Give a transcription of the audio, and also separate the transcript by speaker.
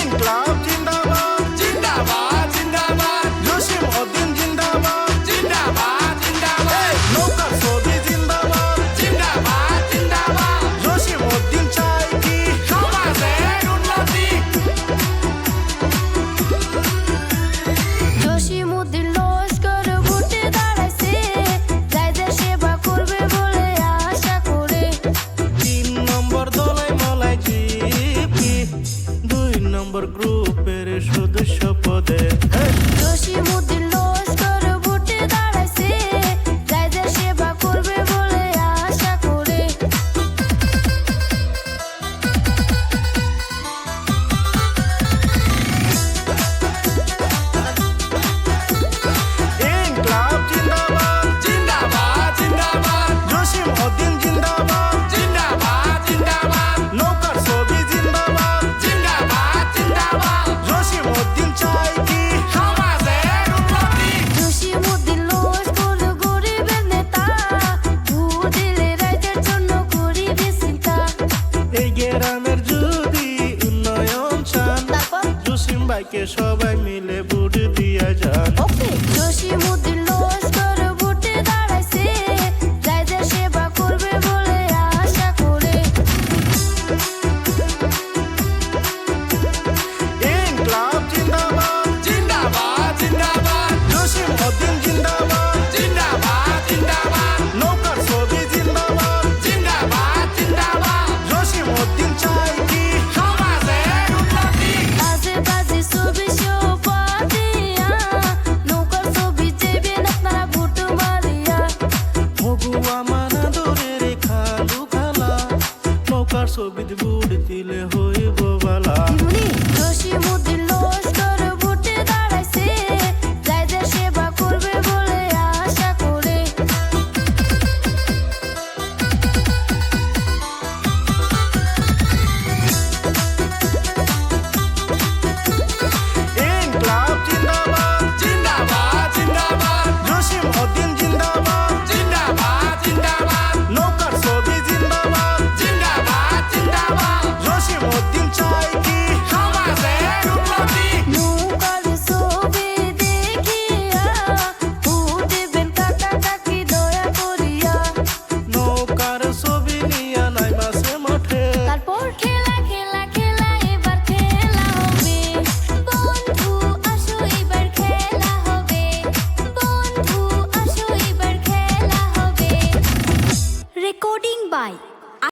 Speaker 1: ইনকলাব জিন্দাবাদ
Speaker 2: জিন্দাবাদ জিন্দাবাদ
Speaker 1: জসিম উদ্দিন জিন্দাবাদ
Speaker 2: জিন্দাবাদ জিন্দাবাদ
Speaker 1: নৌকার ছবি জিন্দাবাদ
Speaker 2: জিন্দাবাদ জিন্দাবাদ
Speaker 1: জসিম উদ্দিন চাই কি
Speaker 2: সমাজের উন্নতি
Speaker 3: জসিমউদ্দিন লস্কর ভোটে দাঁড়াইছে যাইদের সেবা করবে বলে আশা করে
Speaker 1: 3 নম্বর দলাই মলাই জিপি 2 নম্বর গ্রুপের সদস্য পদে
Speaker 3: জসিমউদ্দিন লস্কর ভোটে দাঁড়াইছে যাইদের সেবা করবে বলে আশা করে
Speaker 1: ইনকলাব জিন্দাবাদ
Speaker 2: জিন্দাবাদ জিন্দাবাদ
Speaker 1: জসিম উদ্দিন জিন্দাবাদ
Speaker 2: জিন্দাবাদ জিন্দাবাদ
Speaker 1: নৌকার ছবি জিন্দাবাদ
Speaker 2: জিন্দাবাদ জিন্দাবাদ
Speaker 1: জসিম উদ্দিন চাই কি
Speaker 2: সমাজের উন্নতি
Speaker 3: জসিমউদ্দিন লস্কর গরিবের নেতা ভোট দিলে রাইতের জন্য গরিবের চিন্তা
Speaker 1: এই গ্রামের যদি উন্নয়ন চান
Speaker 3: তারপর
Speaker 1: জসিম ভাইকে সবাই মিলে ভোট দিয়া যান
Speaker 3: ওকে জসিমউদ্দিন লস্কর ভোটে দাঁড়াইছে যাইদের সেবা করবে বলে আশা করে
Speaker 1: ইনকলাব জিন্দাবাদ
Speaker 2: জিন্দাবাদ জিন্দাবাদ
Speaker 1: জসিম উদ্দিন জিন্দাবাদ
Speaker 2: জিন্দাবাদ জিন্দাবাদ
Speaker 1: নৌকার ছবি জিন্দাবাদ
Speaker 2: জিন্দাবাদ জিন্দাবাদ
Speaker 1: জসিম উদ্দিন চাই কি
Speaker 2: সমাজের উন্নতি
Speaker 3: বাজে বাজে ছবি শোভাদিয়া নৌকার ছবি চেবেন আপনারা ভোট মারিয়া
Speaker 1: ভগুয়া মানা দরে রেখা লুখালা নৌকার ছবি বুড় দিলে হইব